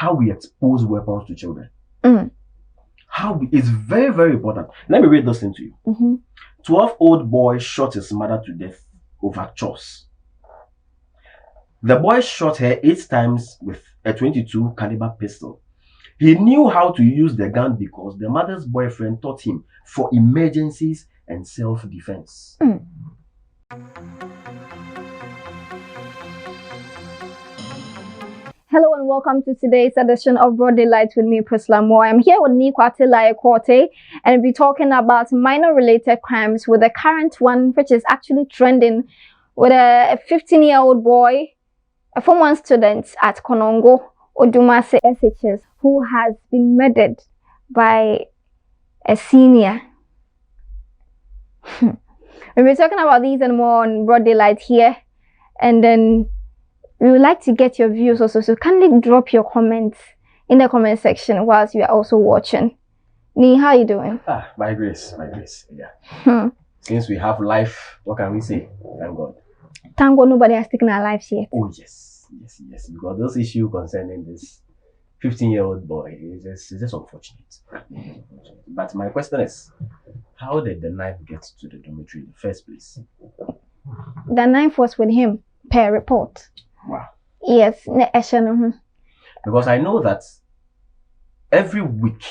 how we expose weapons to children. It's very, very important. Let me read this thing to you. 12-year-old boy shot his mother to death over chores. The boy shot her 8 times with a .22 caliber pistol. He knew how to use the gun because the mother's boyfriend taught him for emergencies and self-defense. Hello and welcome to today's edition of Broad Daylight with me, Priscilla Moore. I'm here with Nikwate Laye-Korte, and we'll be talking about minor-related crimes with the current one, which is actually trending, with a 15-year-old boy, a Form 1 student at Konongo, Odumase SHS, who has been murdered by a senior. We'll be talking about these and more on Broad Daylight here, and then we would like to get your views also, so kindly drop your comments in the comment section whilst you are also watching. Ni, how are you doing? By grace, yeah. Since we have life, what can we say? Thank God. Thank God nobody has taken our lives yet. Oh yes, because this issue concerning this 15-year-old boy is just unfortunate. But my question is, how did the knife get to the dormitory in the first place? The knife was with him, per report. Wow. Yes. Because I know that every week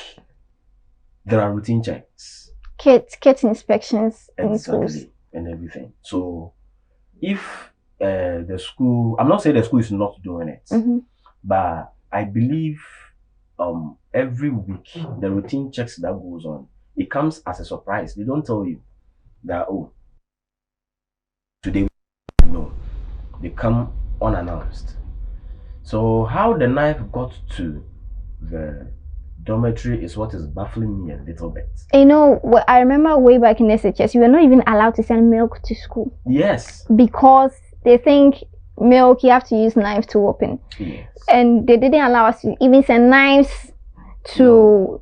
there are routine checks. Kit inspections in schools. And everything. So if the school, I'm not saying the school is not doing it, but I believe every week the routine checks that goes on, it comes as a surprise. They don't tell you that, oh, today, no. They come unannounced. So how the knife got to the dormitory is what is baffling me a little bit. You know, I remember way back in SHS, you were not even allowed to send milk to school. Yes. Because they think milk, you have to use knives to open. Yes. And they didn't allow us to even send knives to,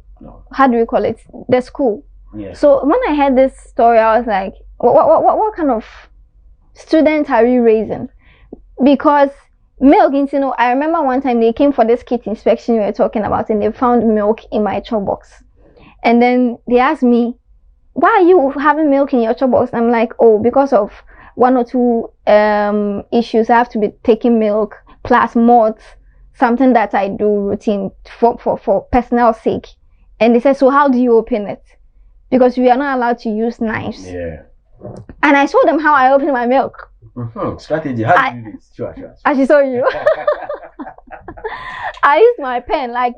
how do we call it, the school. Yes. So when I heard this story, I was like, what kind of students are we raising? Because milk, you know, I remember one time they came for this kit inspection you were talking about, and they found milk in my chop box. And then they asked me, why are you having milk in your chop box? I'm like, oh, because of 1 or 2 issues. I have to be taking milk plus mods, something that I do routine for personnel sake. And they said, so how do you open it? Because we are not allowed to use knives. Yeah. And I showed them how I open my milk. Strategy. How do you do this? Sure. I should show you. I use my pen, like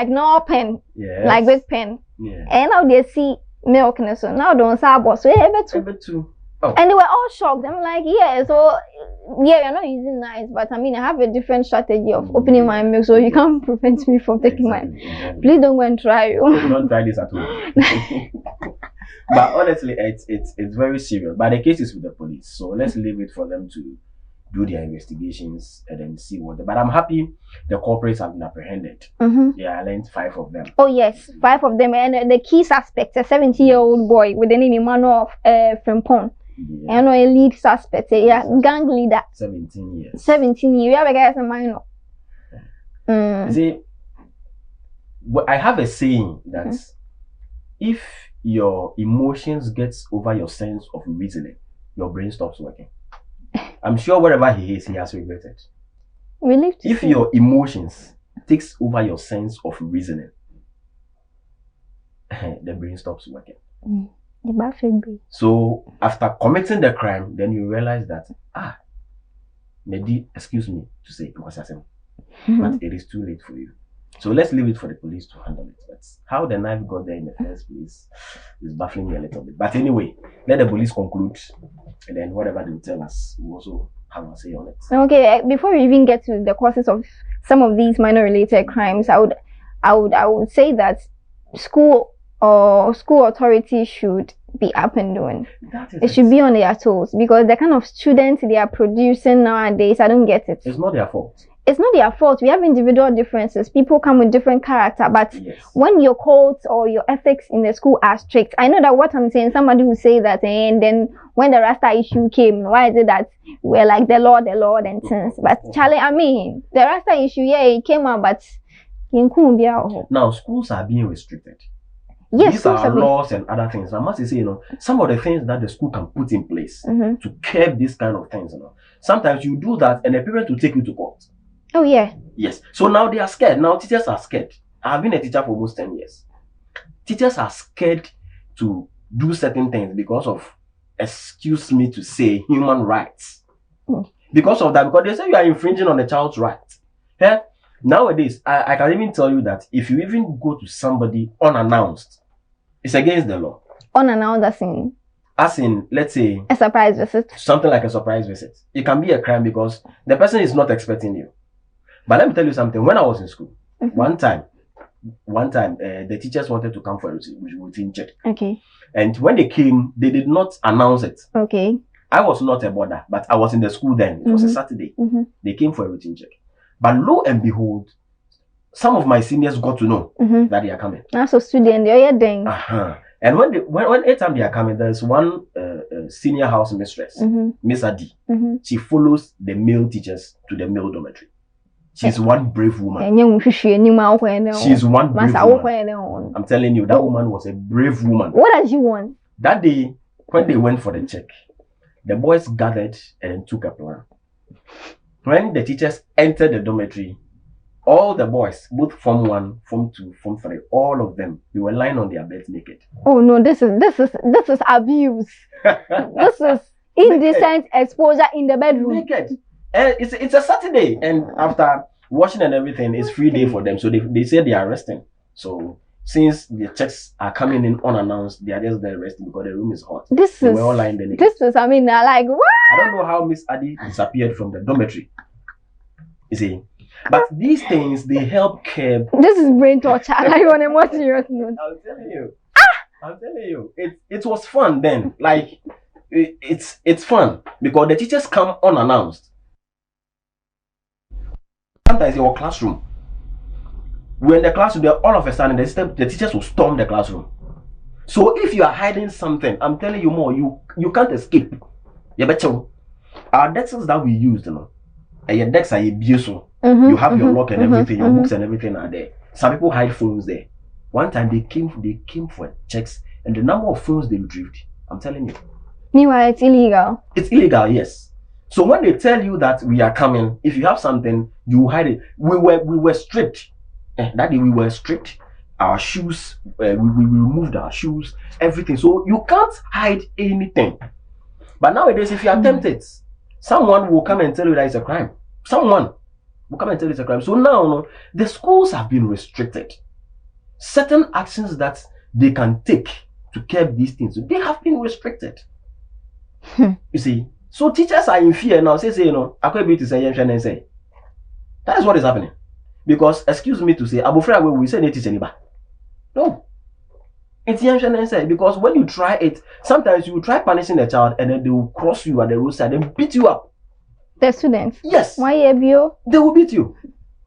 no pen, yes. like big pen. Yeah. And now they see milk in it, so now don't say so Ever too. Oh. And they were all shocked. I'm like, yeah, so yeah, you're not using knives, but I mean, I have a different strategy of opening my milk, so you can't prevent me from taking mine. Exactly. Please don't go and try. Don't try this at home. But honestly, it's very serious. But the case is with the police, so let's leave it for them to do their investigations and then see what. But I'm happy the culprits have been apprehended. Yeah, I learned 5 of them. Oh yes, 5 of them, and the key suspect, a 17-year-old boy with the name Emmanuel Frimpong. Yeah. And a lead suspect, gang leader. 17 years. 17 years. You have a guy as a minor. See, I have a saying that if your emotions gets over your sense of reasoning, your brain stops working. I'm sure wherever he is, he has regretted. If your emotions takes over your sense of reasoning, the brain stops working. So after committing the crime, then you realize that maybe, excuse me to say it was but it is too late for you. So let's leave it for the police to handle it. That's how the knife got there in the first place is baffling me a little bit. But anyway, let the police conclude, and then whatever they will tell us, we also have a say on it. Okay, before we even get to the causes of some of these minor-related crimes, I would say that school authorities should be up and doing. It should be on their toes, because the kind of students they are producing nowadays, I don't get it. It's not their fault. It's not their fault. We have individual differences. People come with different character, but when your codes or your ethics in the school are strict, I know that what I'm saying, somebody will say that, and then when the Rasta issue came, why is it that we're like the Lord and things? But Charlie, I mean, the Rasta issue, yeah, it came out, but Now schools are being restricted. Yes, these are laws and other things. I must say, some of the things that the school can put in place to curb these kind of things. Sometimes you do that and the parent will take you to court. Oh yeah. Yes. So now they are scared. Now teachers are scared. I've been a teacher for almost 10 years. Teachers are scared to do certain things because of, excuse me to say, human rights. Because of that, because they say you are infringing on the child's rights. Yeah? Nowadays, I can even tell you that if you even go to somebody unannounced, it's against the law. Unannounced as in, let's say, a surprise visit. Something like a surprise visit. It can be a crime because the person is not expecting you. But let me tell you something. When I was in school, one time, the teachers wanted to come for a routine check. Okay. And when they came, they did not announce it. Okay. I was not a boarder, but I was in the school then. It was a Saturday. They came for a routine check. But lo and behold, some of my seniors got to know that they are coming. So student, they're doing. And when every time they are coming, there's one senior house mistress, Miss Adi. She follows the male teachers to the male dormitory. She's one brave woman. She's one brave woman. I'm telling you, that woman was a brave woman. What does she want? That day, when they went for the check, the boys gathered and took a plan. When the teachers entered the dormitory, all the boys, both Form 1, Form 2, Form 3, all of them, they were lying on their beds naked. Oh no, this is abuse. This is indecent exposure in the bedroom. Naked. And it's a Saturday, and after washing and everything, it's free day for them. So they say they are resting. So since the checks are coming in unannounced, they are just there resting because the room is hot. We're all lying there naked. This is, I mean, like what? I don't know how Miss Adi disappeared from the dormitory. You see, but these things they help curb. This is brain torture. I want a more serious note. I'm telling you, it was fun then. Like it's fun because the teachers come unannounced. Sometimes in your classroom, we're in the classroom, all of a sudden the teachers will storm the classroom. So if you are hiding something, I'm telling you more, you can't escape. You better. Our desks that we used, and your desks are beautiful. You have your lock and everything, your books and everything are there. Some people hide phones there. One time they came for checks, and the number of phones they retrieved, I'm telling you. Meanwhile, it's illegal. It's illegal, yes. So when they tell you that we are coming, if you have something, you hide it. We were strict. That day we were strict. Our shoes, we removed our shoes, everything. So you can't hide anything. But nowadays, if you are tempted, someone will come and tell you that it's a crime. Someone will come and tell you it's a crime. So now, the schools have been restricted. Certain actions that they can take to curb these things, they have been restricted. You see, so teachers are in fear now. Say, I can't be to say, that is what is happening. Because, excuse me to say, Abufra, we say native teach anybody. No. It's because when you try it, sometimes you try punishing the child and then they will cross you at the roadside and beat you up. The students? Yes. Why you? They will beat you.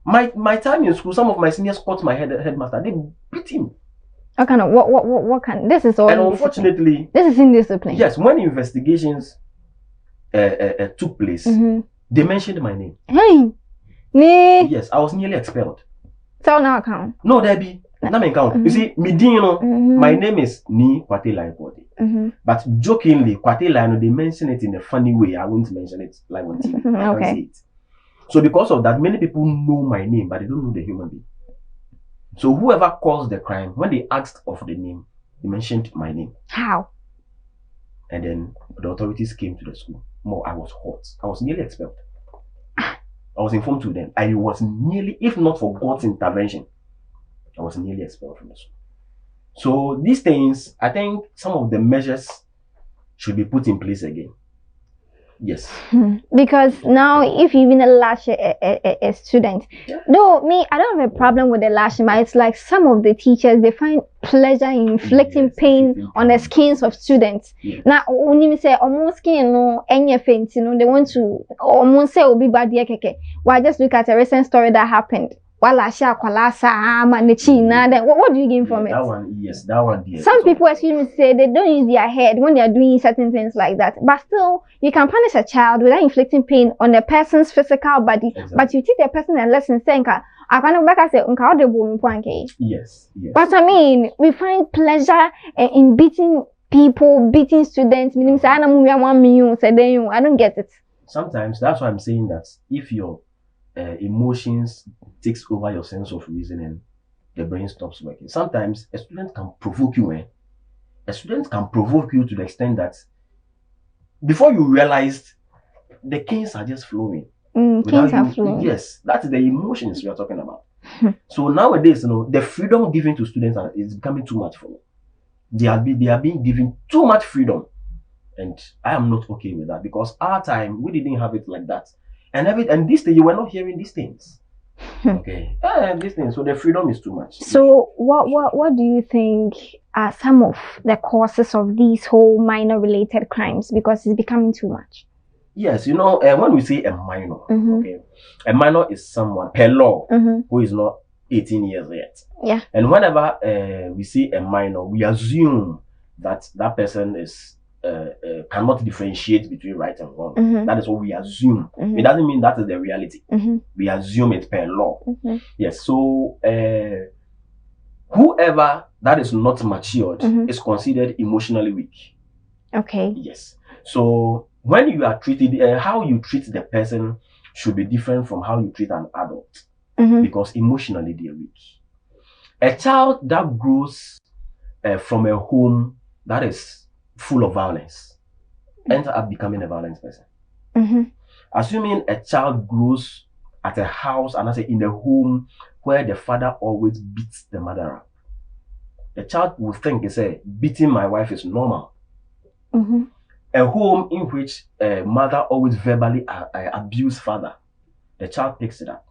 My time in school, some of my seniors caught my headmaster. They beat him. What kind of what kind? This is all. And unfortunately, this is indiscipline. Yes, when investigations took place, they mentioned my name. Hey, yes, I was nearly expelled. So now count. No, Debbie. Not me count. You see, my name is Ni Kwate Lai Kwate. But jokingly, Kwate Lai, they mention it in a funny way. I won't mention it like on TV. I can't say it. So because of that, many people know my name, but they don't know the human being. So whoever caused the crime, when they asked of the name, they mentioned my name. How? And then the authorities came to the school. I was hot. I was nearly expelled. I was informed to them. I was nearly, if not for God's intervention, I was nearly expelled from the school. So these things, I think some of the measures should be put in place again. Yes. Because now if you even lash a student, though me, I don't have a problem with the lashing, but it's like some of the teachers, they find pleasure in inflicting pain on the skins of students. Now when you say almost skin no any faint, they want to almost say will be bad. Why just look at a recent story that happened. What do you gain from it? That one, yes, that one. Yes. Some people, excuse me, say they don't use their head when they are doing certain things like that. But still, you can punish a child without inflicting pain on a person's physical body. Exactly. But you teach the person a lesson saying, I can't back say unka the boom point. Yes, yes. But I mean, we find pleasure in beating people, beating students. I don't get it. Sometimes that's why I'm saying that if your emotions takes over your sense of reasoning, the brain stops working. Sometimes a student can provoke you. A student can provoke you to the extent that before you realize, the canes are just flowing. Canes are flowing. Yes, that's the emotions we are talking about. So nowadays, the freedom given to students is becoming too much for me. They are being given too much freedom. And I am not okay with that because our time, we didn't have it like that. And this day, you were not hearing these things. Okay. These things. So the freedom is too much. So what do you think are some of the causes of these whole minor related crimes? Because it's becoming too much. Yes, when we say a minor, okay, a minor is someone per law who is not 18 years yet. Yeah. And whenever we see a minor, we assume that that person is cannot differentiate between right and wrong. That is what we assume. It doesn't mean that is the reality. We assume it per law. Yes. So whoever that is not matured is considered emotionally weak. Okay. Yes. So when you are treated, how you treat the person should be different from how you treat an adult, because emotionally they are weak. A child that grows from a home that is full of violence ends up becoming a violent person. Assuming a child grows at a house, and I say in a home where the father always beats the mother up, the child will think, beating my wife is normal. A home in which a mother always verbally abuse father, the child picks it up.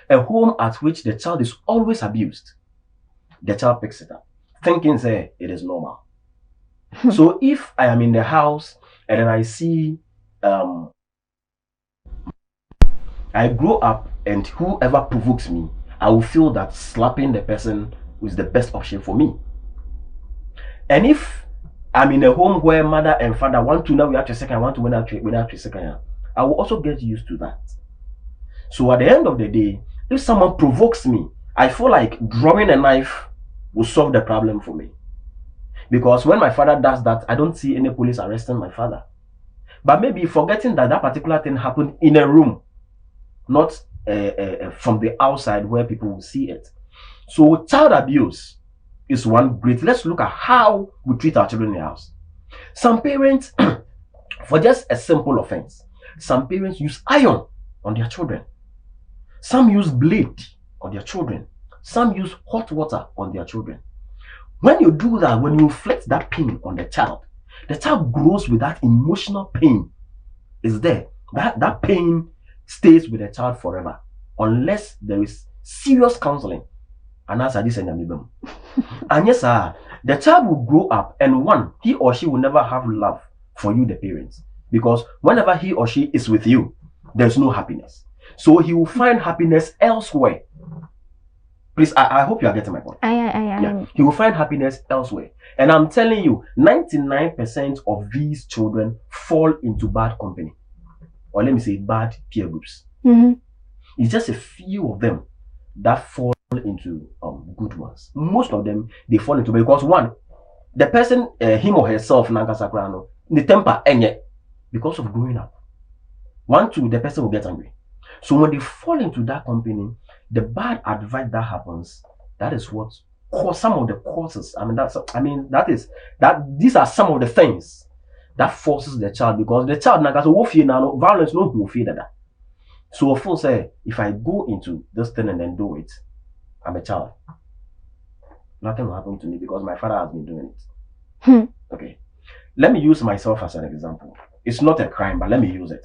A home at which the child is always abused, the child picks it up, thinking it is normal. So if I am in the house and then I see, I grow up and whoever provokes me, I will feel that slapping the person is the best option for me. And if I'm in a home where mother and father want to now we have to second, want to win out second, I will also get used to that. So at the end of the day, if someone provokes me, I feel like drawing a knife will solve the problem for me. Because when my father does that, I don't see any police arresting my father. But maybe forgetting that that particular thing happened in a room, not from the outside where people will see it. So child abuse is one great. Let's look at how we treat our children in the house. Some parents, for just a simple offense, some parents use iron on their children. Some use blade on their children. Some use hot water on their children. When you do that, when you inflict that pain on the child grows with that emotional pain. Is there. That pain stays with the child forever unless there is serious counseling. And as I said, and yes, the child will grow up, and one, he or she will never have love for you, the parents, because whenever he or she is with you, there's no happiness. So he will find happiness elsewhere. Please, I hope you are getting my point. Yeah. He will find happiness elsewhere. And I'm telling you, 99% of these children fall into bad company. Or let me say bad peer groups. It's just a few of them that fall into good ones. Most of them, they fall into, because one, the person, him or herself, Nankasakrano, the temper, because of growing up. 1, 2, the person will get angry. So when they fall into that company, the bad advice that happens, that is what cause some of the causes. These are some of the things that forces the child, because the child violence no fear that. So of course, if I go into this thing and then do it, I'm a child. Nothing will happen to me because my father has been doing it. Okay. Let me use myself as an example. It's not a crime, but let me use it.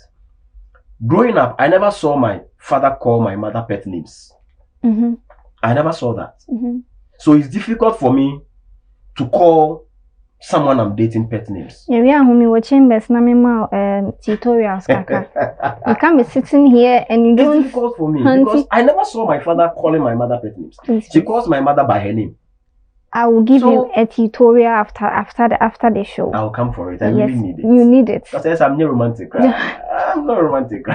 Growing up, I never saw my father call my mother pet names. I never saw that. So it's difficult for me to call someone I'm dating pet names. Yeah, chambers tutorials. You can't be sitting here and you don't. It's difficult for me because I never saw my father calling my mother pet names. She calls my mother by her name. I will give you a tutorial after the show. I'll come for it. I really need it. You need it. Because I'm not romantic. Right? I'm not romantic.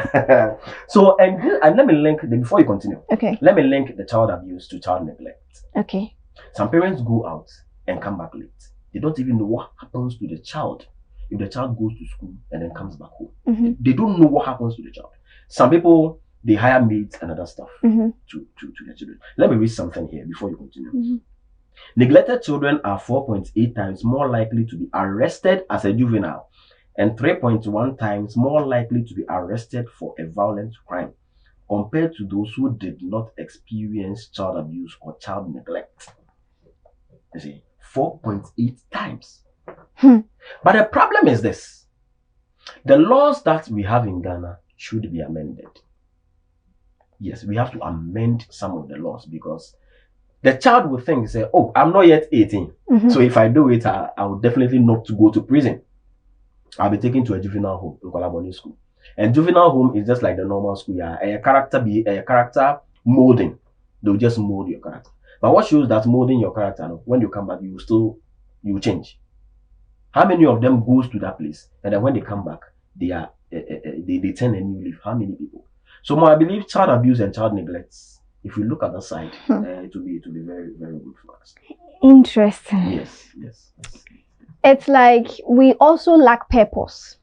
So and let me link before you continue. Okay. Let me link the child abuse to child neglect. Okay. Some parents go out and come back late. They don't even know what happens to the child if the child goes to school and then comes back home. They don't know what happens to the child. Some people, they hire maids and other stuff to their children. Let me read something here before you continue. Neglected children are 4.8 times more likely to be arrested as a juvenile and 3.1 times more likely to be arrested for a violent crime compared to those who did not experience child abuse or child neglect. You see, 4.8 times. But the problem is this. The laws that we have in Ghana should be amended. Yes, we have to amend some of the laws because the child will think, say, oh, I'm not yet 18. So if I do it, I will definitely not to go to prison. I'll be taken to a juvenile home in Kolaboni school. And juvenile home is just like the normal school. Yeah, a character molding. They'll just mold your character. But what shows that molding your character, when you come back, you will change. How many of them goes to that place and then when they come back, they turn a new leaf? How many people? So I believe child abuse and child neglect, if we look at that side, it will be very, very good for us. Interesting. Yes. It's like we also lack purpose.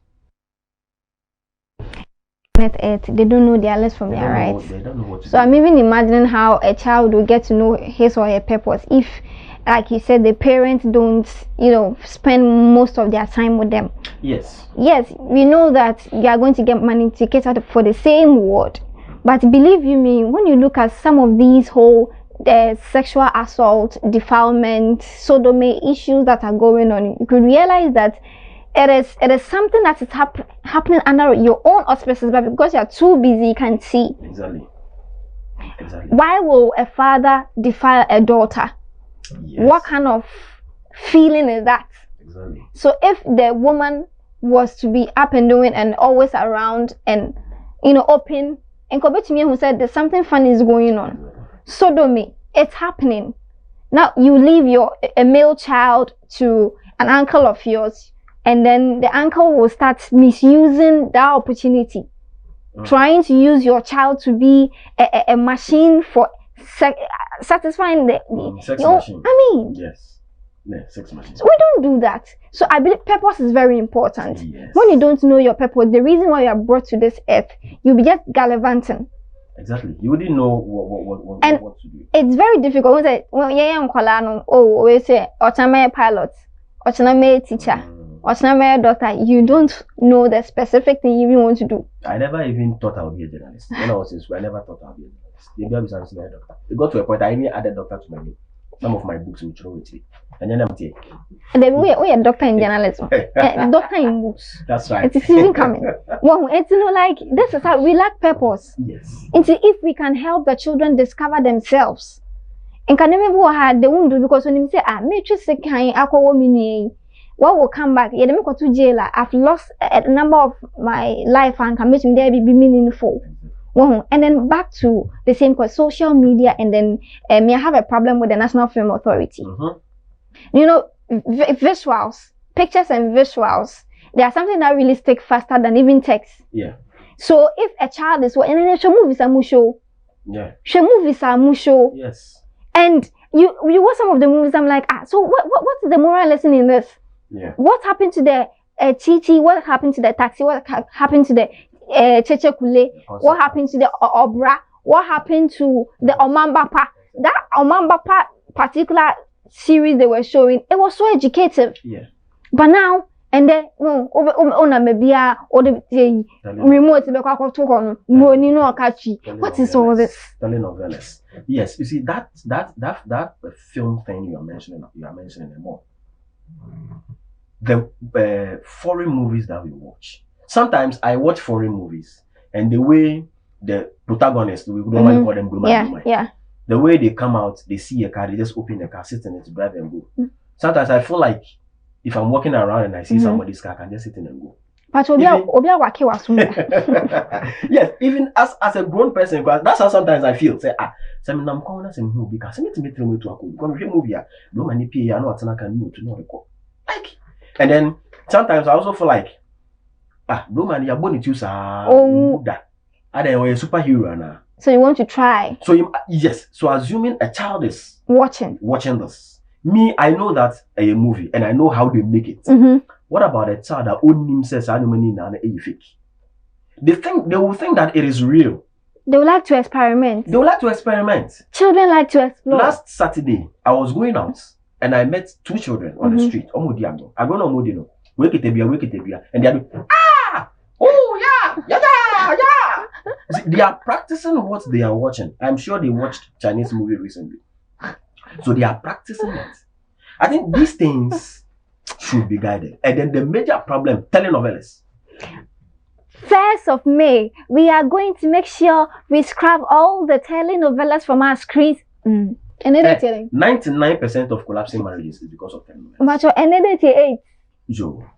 They don't know their left from their right. They don't know what to do. So I'm even imagining how a child will get to know his or her purpose if, like you said, the parents don't, spend most of their time with them. Yes, we know that you are going to get money to cater for the same ward. But believe you me, when you look at some of these whole sexual assault, defilement, sodomy issues that are going on, you could realize that it is something that is happening under your own auspices, but because you are too busy, you can't see. Exactly. Why will a father defile a daughter? Yes. What kind of feeling is that? Exactly. So if the woman was to be up and doing and always around and open, and compared to me who said there's something funny is going on. Sodomy, it's happening. Now you leave a male child to an uncle of yours, and then the uncle will start misusing that opportunity, trying to use your child to be a machine for satisfying the sex machine. I mean, yes, sex machine. So we don't do that. So I believe purpose is very important. Yes. When you don't know your purpose, the reason why you are brought to this earth, you'll be just gallivanting. Exactly. You wouldn't know what to do. It's very difficult. We say, Ochame pilot, Ochame teacher, Ochame doctor. You don't know the specific thing you even want to do. I never even thought I would be a journalist. When I was in school, I never thought I would be a journalist. Maybe I was a doctor. It got to a point I even added doctor to my name. Some of my books will throw it. And then I'm here. We are doctor in journalism. Doctor in books. That's right. It is even coming. Well, it's like this is how we lack purpose. Yes. And if we can help the children discover themselves, and can never have they won't do because when you say matrix kind what will come back? Yeah, go to jail. I've lost a number of my life and can make me be meaningful. Well, and then back to the same question, social media, and then I have a problem with the National Film Authority. Visuals, pictures and visuals, they are something that really stick faster than even text. Yeah. So if a child is and then show movies are musho. Yeah. Show movies are musho. Yes. And you watch some of the movies, I'm like, so what is the moral lesson in this? Yeah. What happened to the TT? What happened to the taxi? What happened to the Cheche Kule? What happened to the Obra? What happened to the Omambapa? That Omambapa particular series they were showing, it was so educative. Yeah. But now, and then, maybe or the remote, what is all this? Telenovelas. Yes, you see that film thing you are mentioning more. The foreign movies that we watch. Sometimes I watch foreign movies, and the way the protagonists, we normally call them Bluma. Yeah. The way they come out, they see a car, they just open the car, sit in it, to drive and go. Sometimes I feel like if I'm walking around and I see somebody's car, I can just sit in and go. But yes, even as a grown person, because that's how sometimes I feel. Say, some I'm calling some movie because I need to meet to a movie. No money pay, I know what I can do to know the call. Like, and then sometimes I also feel like, no money, you're born to that. I don't know a superhero now. So you want to try? So yes. So assuming a child is watching this, me, I know that a movie and I know how they make it. What about a child that only himself and fake? They will think that it is real. They would like to experiment. Children like to explore. Last Saturday, I was going out and I met two children on the street. I don't know wake it, and they are doing, See, they are practicing what they are watching. I'm sure they watched Chinese movie recently. So they are practicing it. I think these things should be guided. And then the major problem, telenovelas. 1st of May, we are going to make sure we scrap all the telenovelas from our screens. And 99% of collapsing marriages is because of telenovelas.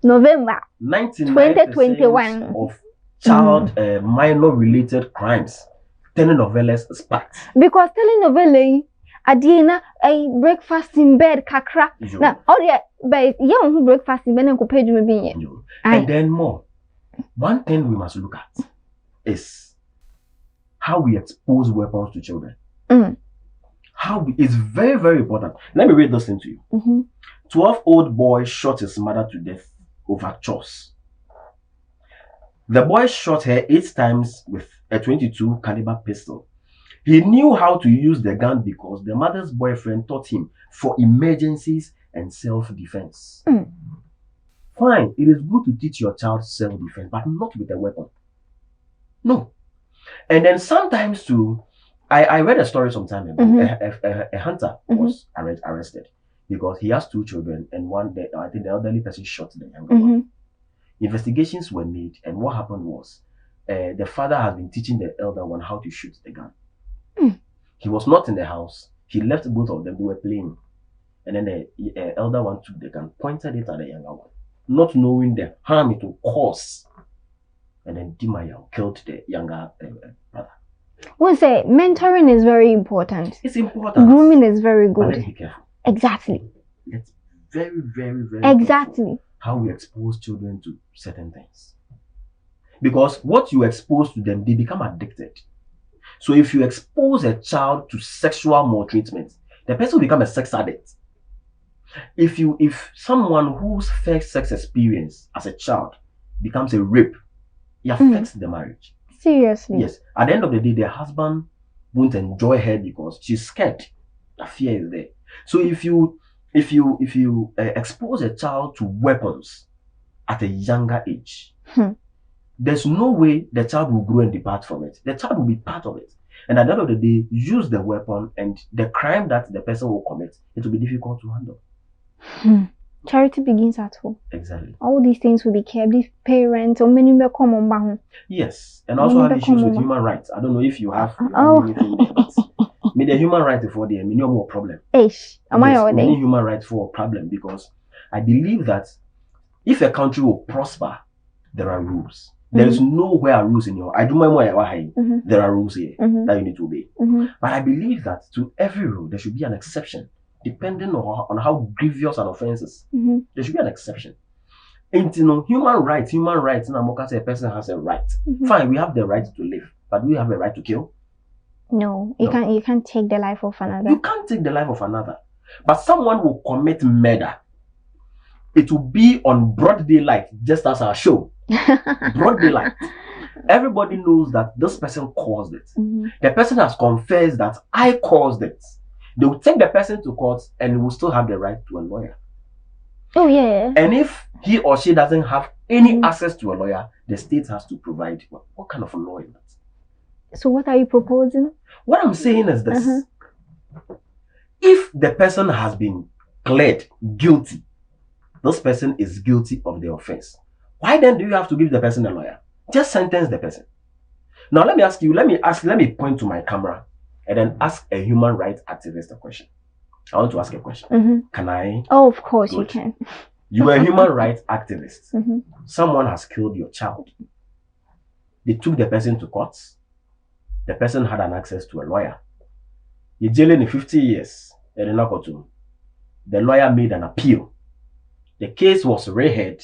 November 2021 of child minor related crimes. Telenovelas sparked. Because telenovela Adina a breakfast in bed kakra. Now all the young breakfast in bed and pay you. And then more. One thing we must look at is how we expose weapons to children. It's very, very important. Let me read this thing to you. 12-year-old boy shot his mother to death over chores. The boy shot her 8 times with a .22 caliber pistol. He knew how to use the gun because the mother's boyfriend taught him for emergencies and self-defense. Fine, it is good to teach your child self-defense, but not with a weapon. No. And then sometimes too, I read a story some time ago. A hunter was arrested because he has 2 children and I think the elderly person shot the younger one. Investigations were made, and what happened was the father has been teaching the elder one how to shoot the gun. He was not in the house. He left both of them. They were playing. And then the elder one took the gun, pointed it at the younger one, not knowing the harm it will cause. And then Dimaya killed the younger brother. We say mentoring is very important. It's important. Grooming is very good. But let's be careful. Exactly. It's very, very, very exactly how we expose children to certain things. Because what you expose to them, they become addicted. So if you expose a child to sexual maltreatment, the person will become a sex addict. If someone whose first sex experience as a child becomes a rape, it affects the marriage. Seriously? Yes. At the end of the day, the husband won't enjoy her because she's scared. The fear is there. So if you expose a child to weapons at a younger age, there's no way the child will grow and depart from it. The child will be part of it. And at the end of the day, use the weapon, and the crime that the person will commit, it will be difficult to handle. Charity begins at home. Exactly. All these things will be kept. These parents, or many will come on. Yes, and also have issues with human rights. I don't know if you have anything there, but the human rights for the more problem. Many human rights for a problem, because I believe that if a country will prosper, there are rules. There is nowhere rules in your. I do my more. There are rules here that you need to obey. But I believe that to every rule there should be an exception, depending on how grievous an offense is. There should be an exception. And human rights. Namoka say a person has a right. Fine, we have the right to live, but do we have a right to kill? No, you can't take the life of another. You can't take the life of another. But someone will commit murder. It will be on broad daylight, just as our show. Broad daylight. Everybody knows that this person caused it. The person has confessed that I caused it. They will take the person to court and will still have the right to a lawyer. Oh yeah. And if he or she doesn't have any access to a lawyer, the state has to provide what kind of a lawyer? So what are you proposing? What I'm saying is this. If the person has been declared guilty, this person is guilty of the offense. Why then do you have to give the person a lawyer? Just sentence the person. Now let me ask you, let me point to my camera and then ask a human rights activist a question. I want to ask a question. Can I? Oh, of course you can. You are a human rights activist. Someone has killed your child. They took the person to court. The person had an access to a lawyer. You jailing in 50 years. The lawyer made an appeal. The case was reheard,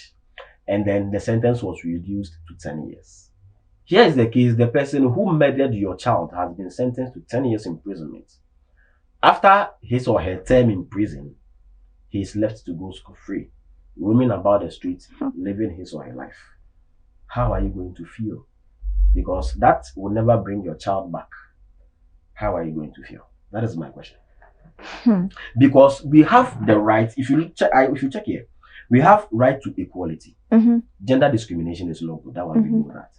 and then the sentence was reduced to 10 years. Here is the case. The person who murdered your child has been sentenced to 10 years imprisonment. After his or her term in prison, he is left to go school free, roaming about the streets, living his or her life. How are you going to feel? Because that will never bring your child back. How are you going to feel? That is my question. Because we have the right, if you check here, we have right to equality. Gender discrimination is not good. That one we know that.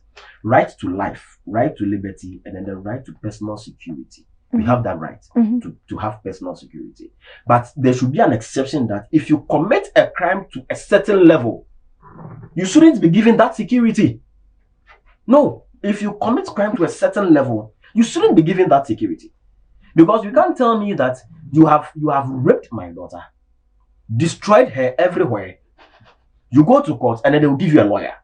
Right to life, right to liberty, and then the right to personal security. We have that right to have personal security. But there should be an exception that if you commit a crime to a certain level, you shouldn't be given that security. No, if you commit crime to a certain level, you shouldn't be given that security. Because you can't tell me that you have raped my daughter, destroyed her everywhere. You go to court and then they will give you a lawyer.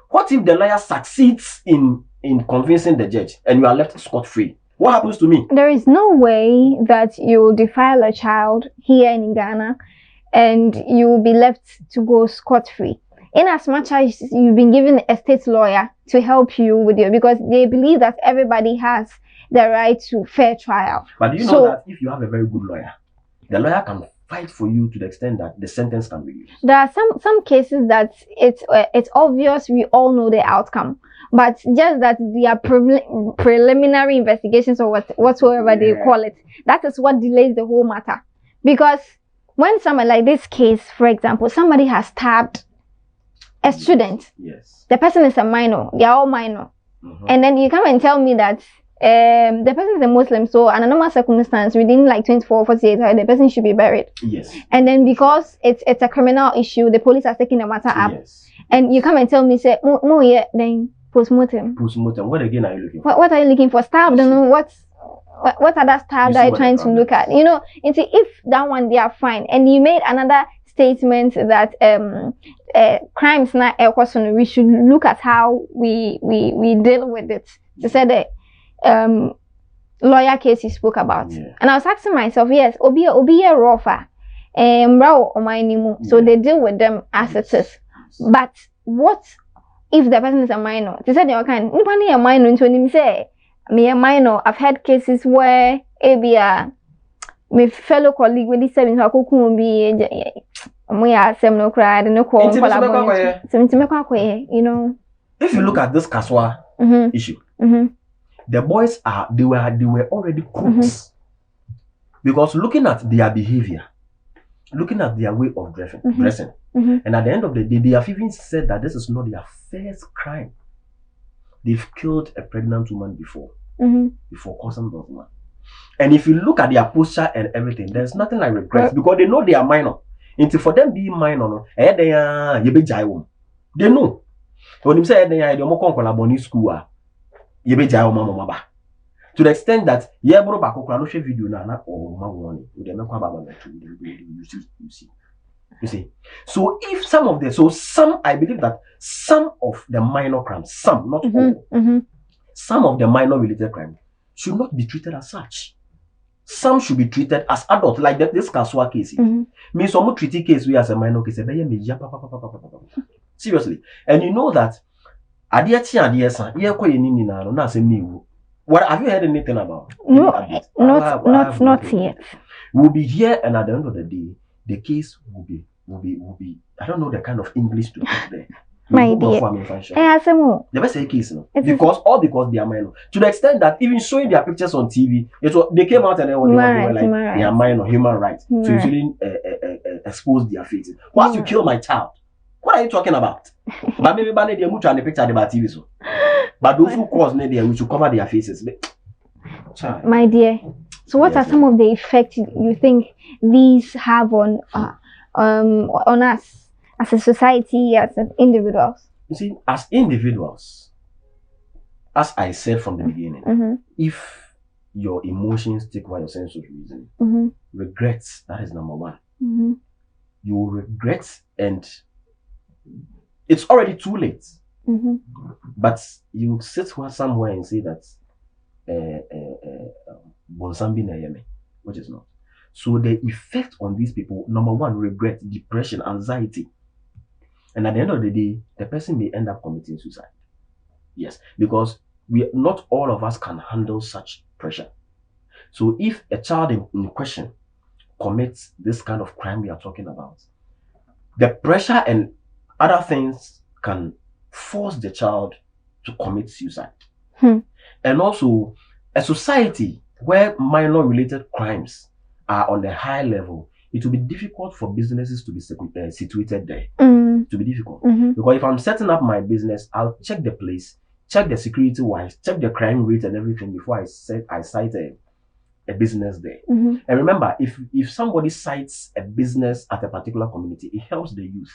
What if the lawyer succeeds in convincing the judge and you are left scot-free? What happens to me? There is no way that you will defile a child here in Ghana and you will be left to go scot-free. In as much as you've been given a state lawyer to help you with you, because they believe that everybody has the right to fair trial. But do you know that if you have a very good lawyer, the lawyer can fight for you to the extent that the sentence can be reduced? There are some cases that it's obvious, we all know the outcome, but just that they are preliminary investigations or whatsoever they call it, that is what delays the whole matter. Because when someone like this case, for example, somebody has stabbed a student, the person is a minor, they are all minor, and then you come and tell me that the person is a Muslim, so under normal circumstance, within like 24 or 48 hours, the person should be buried. And then because it's a criminal issue, the police are taking the matter up. And you come and tell me, say, then post-mortem. Post-mortem. What again are you looking for? What are you looking for? Stabbed? What other stab that you're trying to look at? You know, and see, if that one they are fine, and you made another statement that crimes not a question, we should look at how we deal with it. You said that lawyer case you spoke about, and I was asking myself, yes, obi a rofa, so they deal with them as it is. But what if the person is a minor? They said they are kind. Nobody a minor into him say me a minor. I've had cases where my fellow colleague when he said in Hakuku be no cried no call you know. If you look at this Kaswa issue, the boys they were already crooks. Because looking at their behavior, looking at their way of dressing, and at the end of the day, they have even said that this is not their first crime. They've killed a pregnant woman before causing birth. And if you look at their posture and everything, there's nothing like regret because they know they are minor. Until for them being minor, they know. When you say they are school, to the extent that video you see. So if I believe that some of the minor crimes, some, not all, some of the minor related crimes should not be treated as such. Some should be treated as adult, like this Kaswa case. Me some treaty case we as a minor case. Seriously, and you know that what have you heard anything about? No, not yet. We'll be here, and at the end of the day, the case will be. I don't know the kind of English to put there. My dear, the best case, no? Because they are minor. To the extent that even showing their pictures on TV, they came out and they were like, they are minor, human rights. So you shouldn't expose their faces. Once you kill my child, what are you talking about? But maybe they move on the picture about TV, so. But those who cause we should cover their faces. My dear, so what are some of the effects you think these have on us as a society, as individuals? You see, as individuals, as I said from the beginning, if your emotions take away your sense of reason, regrets, that is number one. you will regret, and it's already too late. But you sit somewhere and say that which is not. So the effect on these people, number one, regret, depression, anxiety. And at the end of the day, the person may end up committing suicide. Yes, because not all of us can handle such pressure. So if a child in question commits this kind of crime we are talking about, the pressure and other things can force the child to commit suicide. And also, a society where minor related crimes are on a high level, it will be difficult for businesses to be situated there. To be difficult. Because if I'm setting up my business, I'll check the place, check the security wise, check the crime rate and everything before I cite a business there. And remember, if somebody cites a business at a particular community, it helps the youth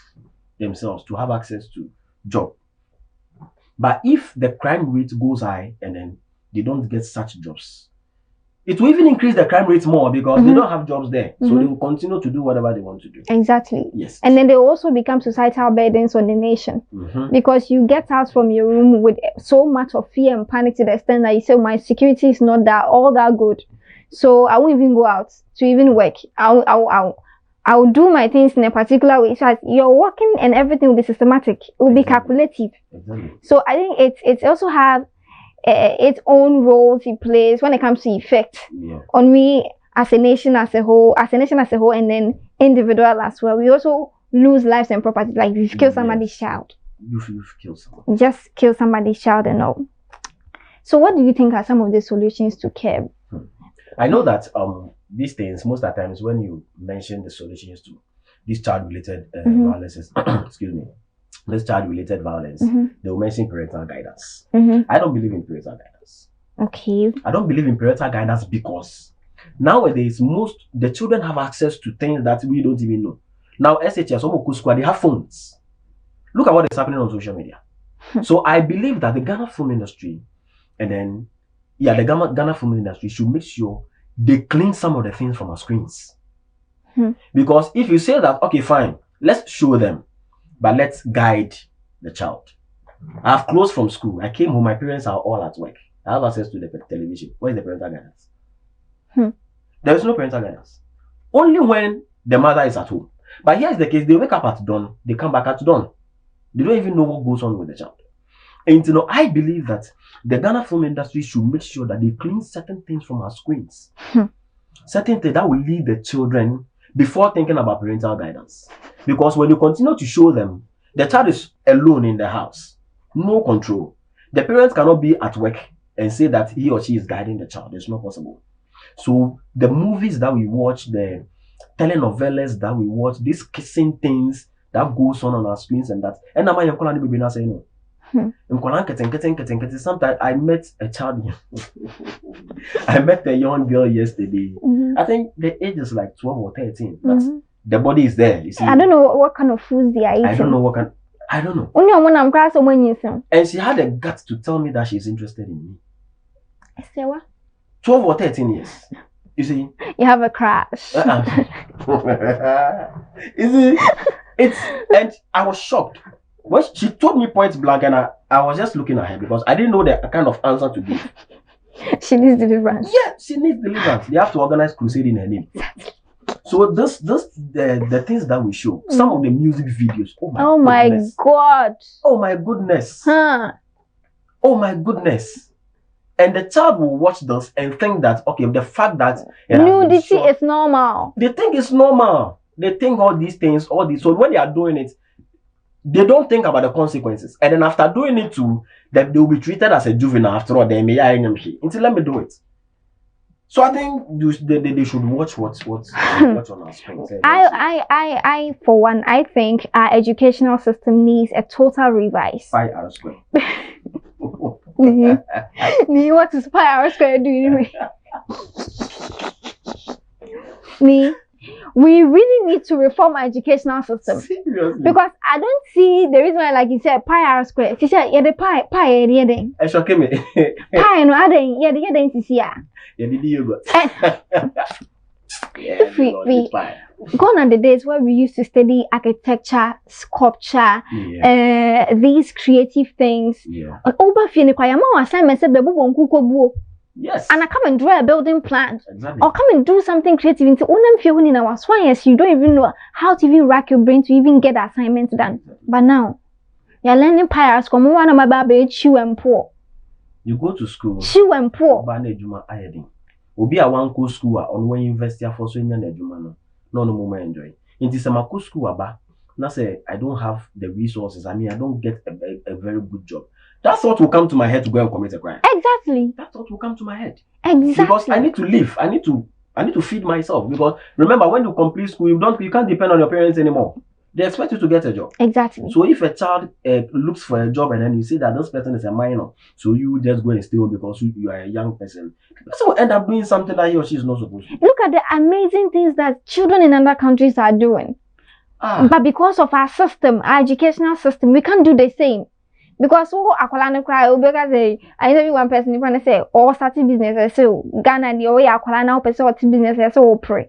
themselves to have access to job. But if the crime rate goes high and then they don't get such jobs, it will even increase the crime rate more because they don't have jobs there. So they will continue to do whatever they want to do. Exactly. Yes. And then they also become societal burdens on the nation. Because you get out from your room with so much of fear and panic to the extent that you say, my security is not all that good. So I won't even go out to even work. I'll do my things in a particular way. So as you're working and everything will be systematic. It will be calculative. Exactly. So I think it's also have its own roles it plays when it comes to effect on we as a nation as a whole, and then individual as well. We also lose lives and property. Like if you kill somebody's child, you've killed someone. Just kill somebody's child and all. So what do you think are some of the solutions to curb? I know that these things, most of the times when you mention the solutions to these child-related violence, excuse me, this child-related violence, they will mention parental guidance. I don't believe in parental guidance. Okay. I don't believe in parental guidance because nowadays the children have access to things that we don't even know. Now SHS, they have phones. Look at what is happening on social media. So I believe that the Ghana film industry, and then the Ghana film industry should make sure they clean some of the things from our screens. Because if you say that, okay, fine, let's show them, but let's guide the child. I've closed from school. I came home, my parents are all at work. I have access to the television. Where is the parental guidance? There is no parental guidance. Only when the mother is at home. But here's the case, they wake up at dawn, they come back at dawn. They don't even know what goes on with the child. And I believe that the Ghana film industry should make sure that they clean certain things from our screens. Certain things that will lead the children before thinking about parental guidance. Because when you continue to show them, the child is alone in the house. No control. The parents cannot be at work and say that he or she is guiding the child. It's not possible. So the movies that we watch, the telenovelas that we watch, these kissing things that goes on our screens and that. And now my baby now say no. Sometimes I met a child. I met a young girl yesterday. I think the age is like 12 or 13. But the body is there. You see. I don't know what kind of foods they are eating. I don't know. I don't know. And she had the guts to tell me that she's interested in me. I say what? 12 or 13 years. You see? You have a crush. You see? And I was shocked. When she told me point blank, and I was just looking at her because I didn't know the kind of answer to give. She needs deliverance. Yeah, she needs deliverance. They have to organize crusade in her name. So the things that we show, some of the music videos. Oh my God. Oh my goodness. Huh. Oh my goodness. And the child will watch this and think that, okay, the fact that nudity is normal. They think it's normal. They think all these things, so when they are doing it, they don't think about the consequences. And then after doing it too, they will be treated as a juvenile after all. They may until let me do it. So I think they should watch what's on our screens. I for one, I think our educational system needs a total revise. Pi R square. What is pi R square doing? We really need to reform our educational system. Seriously? Because I don't see the reason why, like you said, pi R square. She said, yeah, the pi, yeah, then. I shock me. Pi, no, yeah, the then, yeah. Yeah, the yogurt. gone are the days where we used to study architecture, sculpture, these creative things. Over assignments Yes. And I come and draw a building plan. Exactly. Or come and do something creative. Into you don't even know how to even rack your brain to even get assignments done. But now, you're learning pyres. Come on, my baby, chew and poor. You go to school. Chew and poor. Obi a one go school on when university for so nya na adwuma no moment enjoy. Inti se mako school aba na say I don't have the resources. I mean I don't get a very good job. That's what will come to my head to go and commit a crime. Exactly. That's what will come to my head. Exactly. Because I need to live. I need to feed myself. Because remember when you complete school you can't depend on your parents anymore. They expect you to get a job. Exactly. So if a child looks for a job and then you see that this person is a minor, so you just go and stay home because you are a young person, the person will end up doing something that he or she is not supposed to. Look at the amazing things that children in other countries are doing. But because of our system, our educational system, we can't do the same. Because akwala cry because I know one person if I say all starting business so Ghana the way akwala now person what business so pray.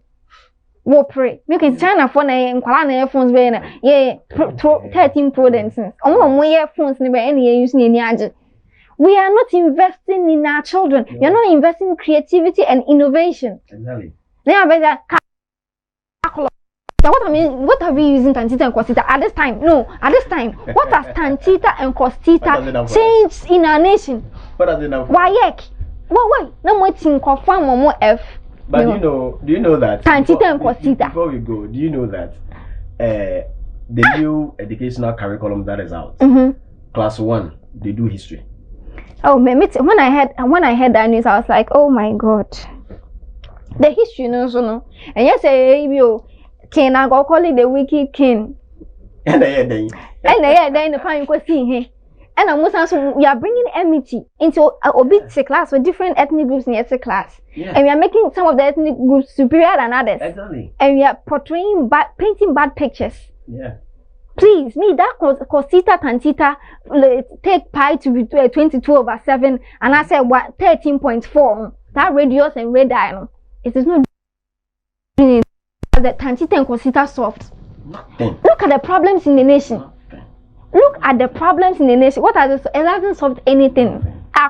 Wo pray. You can China phone and nkwala phones be na 13 Pro then since. Omo phones ni be any using any age. We are not investing in our children. No. You're not investing in creativity and innovation. Exactly. So what are we using Tantita and Costita at this time? No, at this time, what has Tantita and Costita changed in our nation? What are they now? Why? No more thing confirm or more F. But do you know that Tantita and Costita. Before we go, do you know that the new educational curriculum that is out, class 1, they do history. Oh, when I heard that news, I was like, oh my God, the history, no. And yes, you. King, I go call it the wicked king. And then the fine question here. And we are bringing enmity into a class with different ethnic groups in the class. Yeah. And we are making some of the ethnic groups superior than others. Exactly. And we are portraying painting bad pictures. Yeah. Please, me, that Costita Tantita take pi to be 22/7, and I said what 13.4. That radius and radii, it is not doing the Tantita and Costita solved. Nothing. Look at the problems in the nation. Nothing. Look at the problems in the nation. What are this? It hasn't solved anything.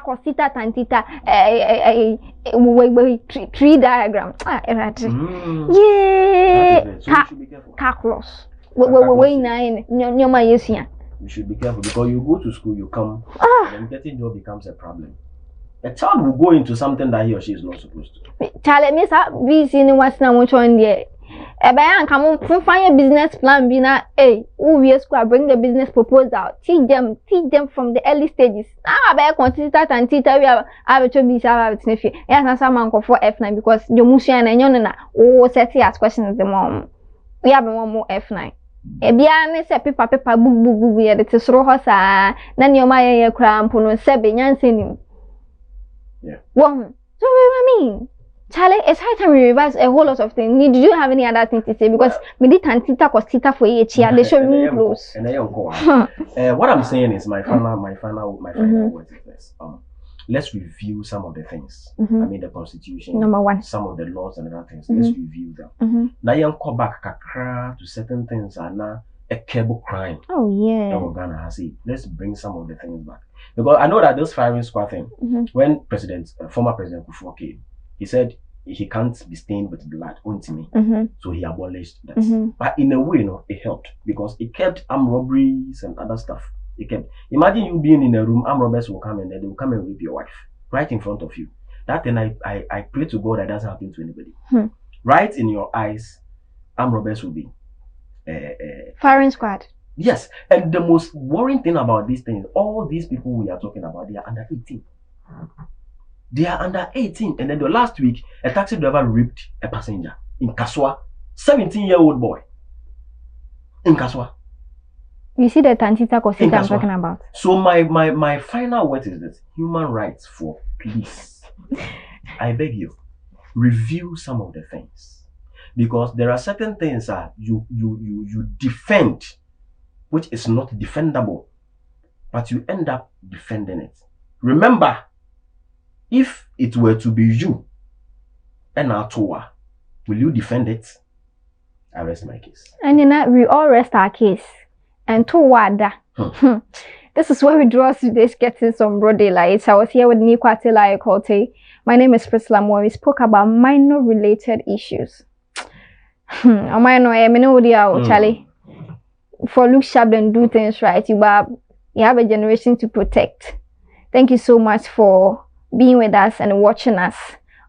Costita Tantita, tree diagram. Yeah. So you should be careful. Calculus. You should be careful because you go to school, you come, and getting job becomes a problem. A child will go into something that he or she is not supposed to. Child, Miss busy in what's now much on there. Come on, find a business plan. Bina, we school bring the business proposal. Teach them from the early stages. Now, I consider and teacher we have a to be saved. Yes, some for F9 because the Musian and Yonana set as questions the mom. We have one more F9. Ebiane se paper book we had to throw her sa then your my cramp no sebe nyansenim. Yeah. One. So I mean, Charlie, it's high time we revise a whole lot of things. Did you have any other thing to say? Because we did Tantita Costita for each year. They should be close. What I'm saying is my final word is this. Let's review some of the things. I mean, the Constitution, number 1, some of the laws and other things. Let's review them. Now, you go back to certain things are now a cable crime. Oh yeah. That we're gonna have. Let's bring some of the things back because I know that this firing squad thing. When former President Kufuor came, he said he can't be stained with blood unto me. So he abolished that. But in a way, it helped because it kept armed robberies and other stuff. Imagine you being in a room, armed robbers will come and they will come and rape your wife right in front of you. That thing I pray to God that doesn't happen to anybody. Right in your eyes, armed robbers will be firing squad. Yes, and the most worrying thing about these things, all these people we are talking about, they are under 18. They are under 18, and then the last week, a taxi driver raped a passenger in Kaswa, 17-year-old boy in Kaswa. You see the Tantita Costita I'm talking about. So my final word is this: human rights for please. I beg you, review some of the things. Because there are certain things that you defend, which is not defendable, but you end up defending it. Remember, if it were to be you and Atoa, will you defend it? I rest my case. And in that, we all rest our case. And to Wada. This is where we draw today's Getting Some Broad Daylight. I was here with Nikwatila Ekote. My name is Priscilla Moore. We spoke about minor related issues. Charlie. For look sharp and do things right, you have a generation to protect. Thank you so much for being with us and watching us.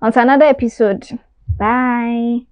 On to another episode. Bye.